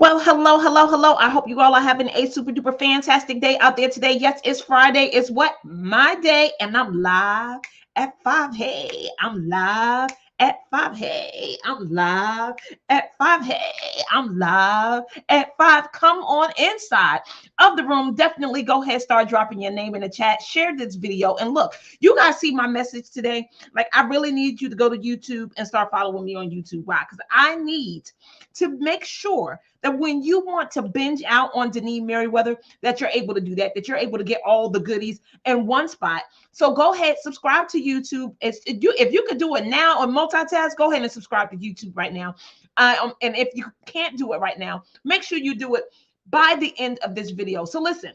Well, hello, hello, hello. I hope you all are having a super duper fantastic day out there today. Yes, it's Friday. It's what? My day. And I'm live at 5. Hey, I'm live at 5. Hey, I'm live at 5. Hey, I'm live at 5. Come on inside of the room. Definitely go ahead, start dropping your name in the chat. Share this video. And look, you guys see my message today. Like, I really need you to go to YouTube and start following me on YouTube. Why? Because I need to make sure that when you want to binge out on Denise Merriweather, that you're able to do that, that you're able to get all the goodies in one spot. So go ahead, subscribe to YouTube. If you could do it now or multitask, go ahead and subscribe to YouTube right now. And if you can't do it right now, make sure you do it by the end of this video. So listen,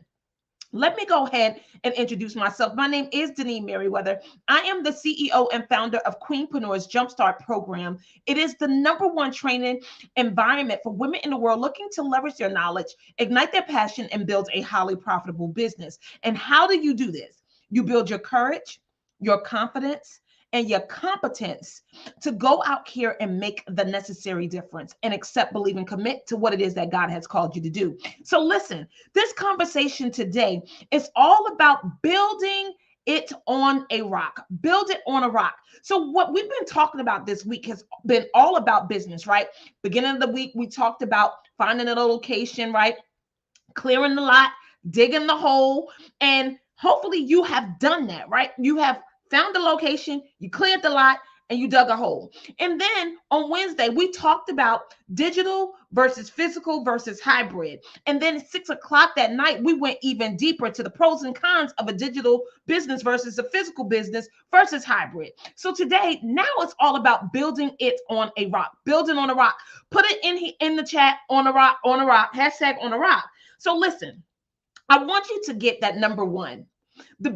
let me go ahead and introduce myself. My name is Denise Merriweather. I am the CEO and founder of Queenpreneur's Jumpstart program. It is the #1 training environment for women in the world looking to leverage their knowledge, ignite their passion, and build a highly profitable business. And how do you do this? You build your courage, your confidence, and your competence to go out here and make the necessary difference and accept, believe, and commit to what it is that God has called you to do. So listen, this conversation today is all about building it on a rock. Build it on a rock. So what we've been talking about this week has been all about business, right? Beginning of the week, we talked about finding a location, right? Clearing the lot, digging the hole, and hopefully you have done that, right? You have found the location, you cleared the lot, and you dug a hole. And then on Wednesday, we talked about digital versus physical versus hybrid. And then at 6 o'clock that night, we went even deeper to the pros and cons of a digital business versus a physical business versus hybrid. So today, now it's all about building it on a rock, building on a rock. Put it in the chat, on a rock, hashtag on a rock. So listen, I want you to get that #1. The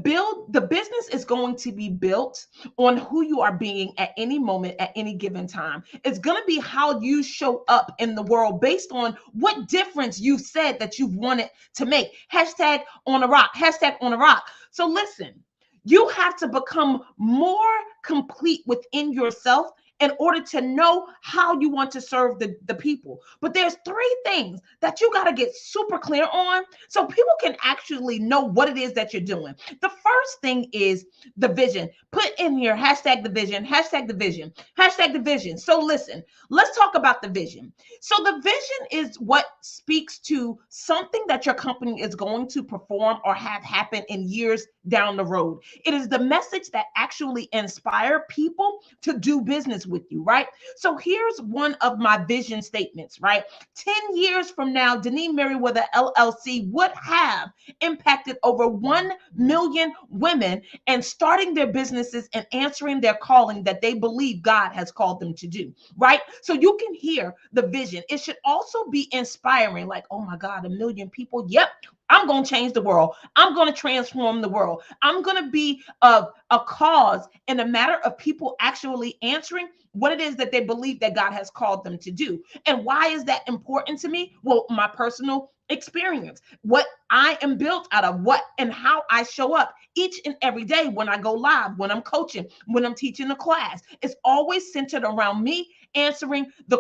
business is going to be built on who you are being at any moment, at any given time. It's going to be how you show up in the world based on what difference you said that you wanted to make. Hashtag on a rock, hashtag on a rock. So listen, you have to become more complete within yourself in order to know how you want to serve the people. But there's 3 things that you got to get super clear on so people can actually know what it is that you're doing. The first thing is the vision. Put in here hashtag the vision, hashtag the vision, hashtag the vision. So listen, let's talk about the vision. So the vision is what speaks to something that your company is going to perform or have happen in years down the road. It is the message that actually inspire people to do business with you, right? So here's one of my vision statements, right? 10 years from now, Denise Merriweather LLC would have impacted over 1 million women and starting their businesses and answering their calling that they believe God has called them to do, right? So you can hear the vision. It should also be inspiring, like, oh my God, 1 million people. Yep, I'm going to change the world. I'm going to transform the world. I'm going to be a cause in a matter of people actually answering what it is that they believe that God has called them to do. And why is that important to me? Well, my personal experience, what I am built out of, what and how I show up each and every day when I go live, when I'm coaching, when I'm teaching a class. It's always centered around me answering the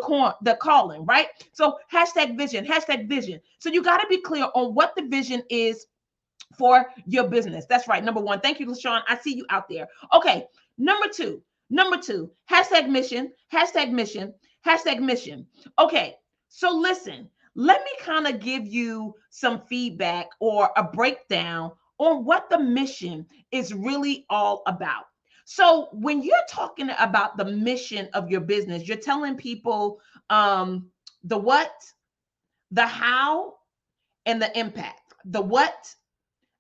calling, right? So hashtag vision, hashtag vision. So you got to be clear on what the vision is for your business. That's right. #1. Thank you, LaShawn. I see you out there. Okay. Number two, hashtag mission, hashtag mission, hashtag mission. Okay. So listen, let me kind of give you some feedback or a breakdown on what the mission is really all about. So when you're talking about the mission of your business, you're telling people the what, the how, and the impact. The what,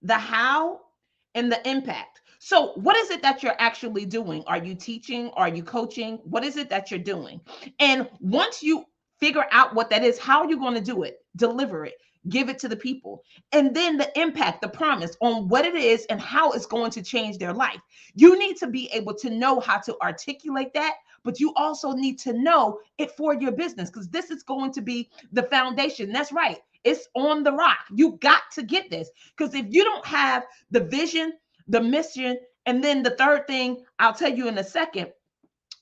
the how, and the impact. So, what is it that you're actually doing? Are you teaching? Are you coaching? What is it that you're doing? And once you figure out what that is, how are you going to do it? Deliver it, give it to the people. And then the impact, the promise on what it is and how it's going to change their life. You need to be able to know how to articulate that, but you also need to know it for your business because this is going to be the foundation. That's right. It's on the rock. You got to get this because if you don't have the vision, the mission, and then the third thing I'll tell you in a second,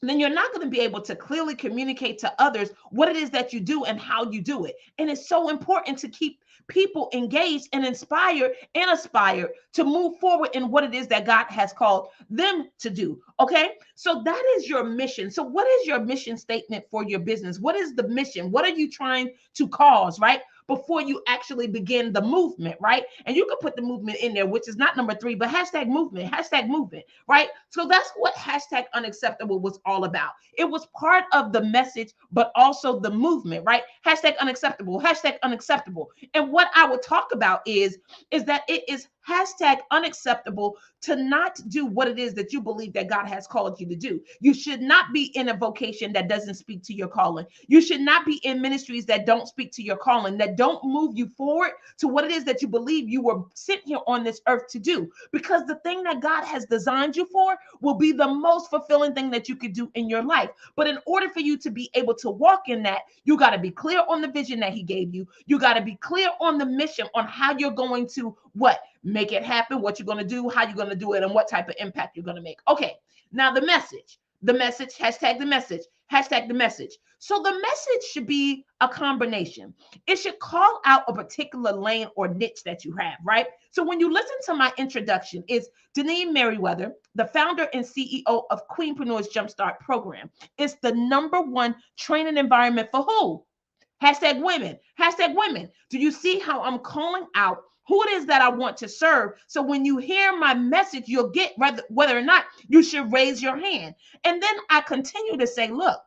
then you're not going to be able to clearly communicate to others what it is that you do and how you do it. And it's so important to keep people engaged and inspired and aspire to move forward in what it is that God has called them to do. Okay. So that is your mission. So what is your mission statement for your business? What is the mission? What are you trying to cause, right? Before you actually begin the movement, right? And you can put the movement in there, which is not number 3, but hashtag movement, right? So that's what hashtag unacceptable was all about. It was part of the message, but also the movement, right? Hashtag unacceptable, hashtag unacceptable. And what I would talk about is that it is hashtag unacceptable to not do what it is that you believe that God has called you to do. You should not be in a vocation that doesn't speak to your calling. You should not be in ministries that don't speak to your calling, that don't move you forward to what it is that you believe you were sent here on this earth to do. Because the thing that God has designed you for will be the most fulfilling thing that you could do in your life. But in order for you to be able to walk in that, you got to be clear on the vision that he gave you. You got to be clear on the mission, on how you're going to make it happen, what you're going to do, how you're going to do it, and what type of impact you're going to make. Okay, now the message, hashtag the message. So the message should be a combination. It should call out a particular lane or niche that you have, right? So when you listen to my introduction, it's Deneen Merriweather, the founder and CEO of Queenpreneurs Jumpstart Program. It's the #1 training environment for who? Hashtag women. Hashtag women. Do you see how I'm calling out who it is that I want to serve? So when you hear my message, you'll get whether or not you should raise your hand. And then I continue to say, look,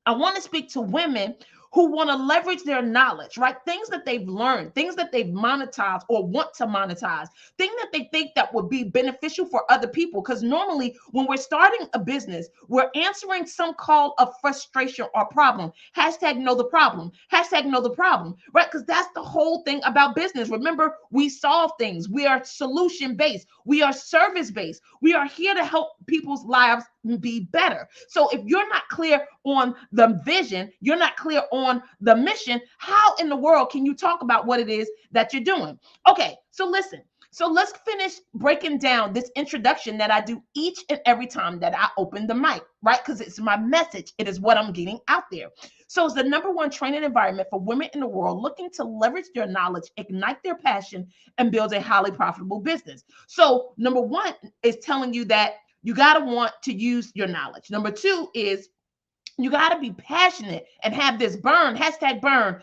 I want to speak to women who want to leverage their knowledge, right? Things that they've learned, things that they've monetized or want to monetize, things that they think that would be beneficial for other people. Because normally when we're starting a business, we're answering some call of frustration or problem. Hashtag know the problem. Hashtag know the problem, right? Because that's the whole thing about business. Remember, we solve things. We are solution-based. We are service-based. We are here to help people's lives be better. So if you're not clear on the vision, you're not clear on the mission, how in the world can you talk about what it is that you're doing? Okay, so listen. So let's finish breaking down this introduction that I do each and every time that I open the mic, right? Because it's my message. It is what I'm getting out there. So it's the #1 training environment for women in the world looking to leverage their knowledge, ignite their passion, and build a highly profitable business. So #1 is telling you that you got to want to use your knowledge. #2 is you got to be passionate and have this burn, hashtag burn,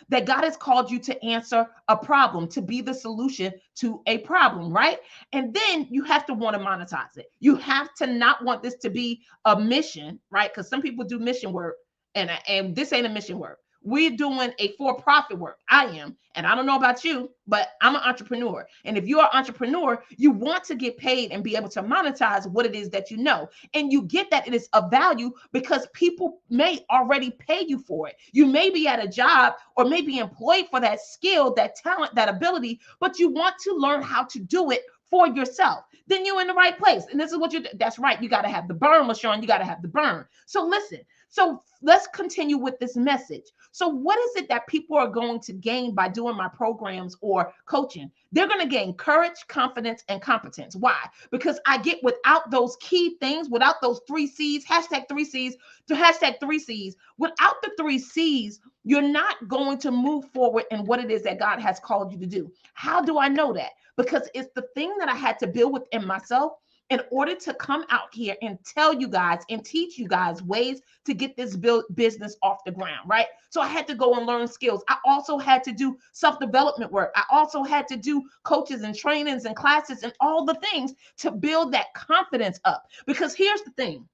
that God has called you to answer a problem, to be the solution to a problem, right? And then you have to want to monetize it. You have to not want this to be a mission, right? Because some people do mission work, and this ain't a mission work. We're doing a for-profit work. I am. And I don't know about you, but I'm an entrepreneur. And if you're an entrepreneur, you want to get paid and be able to monetize what it is that you know. And you get that it is of value because people may already pay you for it. You may be at a job or may be employed for that skill, that talent, that ability, but you want to learn how to do it for yourself. Then you're in the right place. And this is what that's right. You got to have the burn, LaShawn. You got to have the burn. So listen. So let's continue with this message. So what is it that people are going to gain by doing my programs or coaching? They're going to gain courage, confidence, and competence. Why? Because I get without those key things, without those 3 C's, hashtag 3 C's, to hashtag 3 C's, without the 3 C's, you're not going to move forward in what it is that God has called you to do. How do I know that? Because it's the thing that I had to build within myself in order to come out here and tell you guys and teach you guys ways to get this business off the ground, right? So I had to go and learn skills. I also had to do self-development work. I also had to do coaches and trainings and classes and all the things to build that confidence up. Because here's the thing.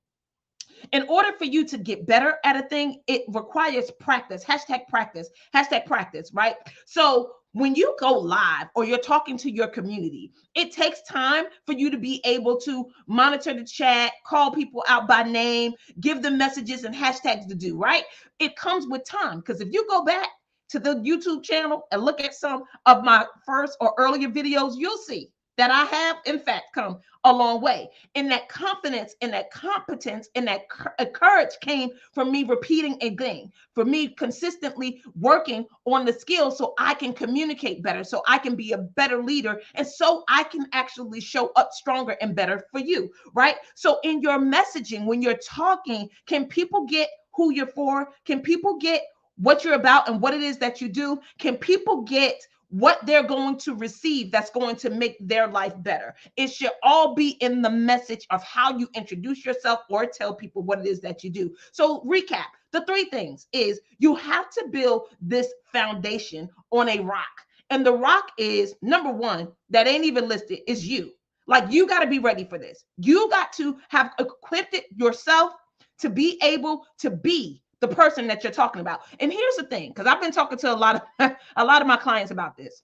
In order for you to get better at a thing, it requires practice, hashtag practice, right? So when you go live or you're talking to your community, it takes time for you to be able to monitor the chat, call people out by name, give them messages and hashtags to do, right? It comes with time, because if you go back to the YouTube channel and look at some of my first or earlier videos, you'll see that I have, in fact, come a long way. And that confidence and that competence and that courage came from me repeating a thing, for me consistently working on the skills so I can communicate better, so I can be a better leader, and so I can actually show up stronger and better for you, right? So in your messaging, when you're talking, can people get who you're for? Can people get what you're about and what it is that you do? Can people get what they're going to receive that's going to make their life better? It should all be in the message of how you introduce yourself or tell people what it is that you do. So recap, the three things is you have to build this foundation on a rock. And the rock is, number one, that ain't even listed, is you. Like, you got to be ready for this. You got to have equipped it yourself to be able to be the person that you're talking about. And here's the thing, because I've been talking to a lot of my clients about this.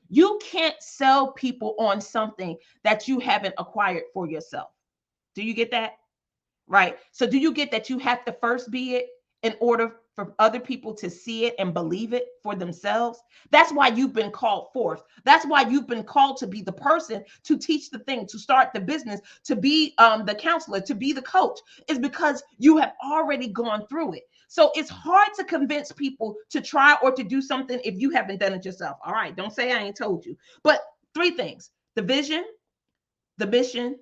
You can't sell people on something that you haven't acquired for yourself. Do you get that? Right. So do you get that you have to first be it in order for other people to see it and believe it for themselves? That's why you've been called forth. That's why you've been called to be the person to teach the thing, to start the business, to be the counselor, to be the coach, is because you have already gone through it. So it's hard to convince people to try or to do something if you haven't done it yourself. All right. Don't say I ain't told you. But three things: the vision, the mission,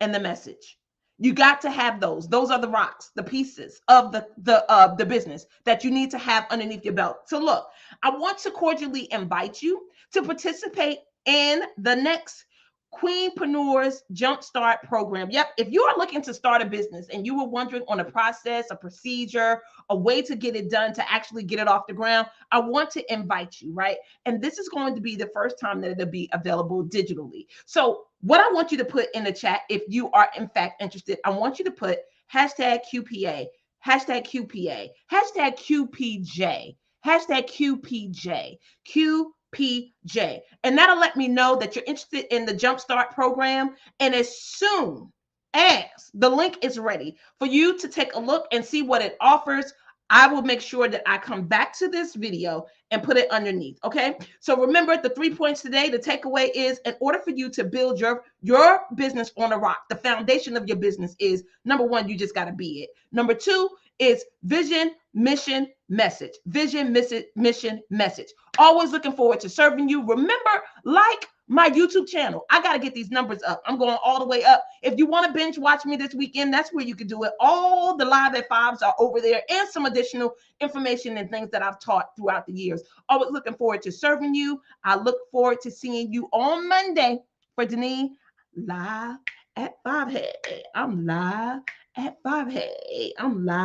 and the message. You got to have those. Those are the rocks, the pieces of the business that you need to have underneath your belt. So look, I want to cordially invite you to participate in the next Queenpreneurs Jumpstart program. Yep, if you are looking to start a business and you were wondering on a process, a procedure, a way to get it done, to actually get it off the ground, I want to invite you, right? And this is going to be the first time that it'll be available digitally. So what I want you to put in the chat, if you are in fact interested, I want you to put hashtag QPA, hashtag QPA, hashtag QPJ, hashtag QPJ, QPJ. And that'll let me know that you're interested in the Jumpstart program. And as soon as the link is ready for you to take a look and see what it offers, I will make sure that I come back to this video and put it underneath. Okay. So remember the 3 points today. The takeaway is, in order for you to build your business on a rock, the foundation of your business is, number one, you just got to be it. Number two is vision, mission, message. Vision, mission, message. Always looking forward to serving you. Remember, like my YouTube channel. I got to get these numbers up. I'm going all the way up. If you want to binge watch me this weekend, that's where you can do it. All the live at fives are over there, and some additional information and things that I've taught throughout the years. Always looking forward to serving you. I look forward to seeing you on Monday for Denise live at 5. Hey, I'm live at 5. Hey, I'm live.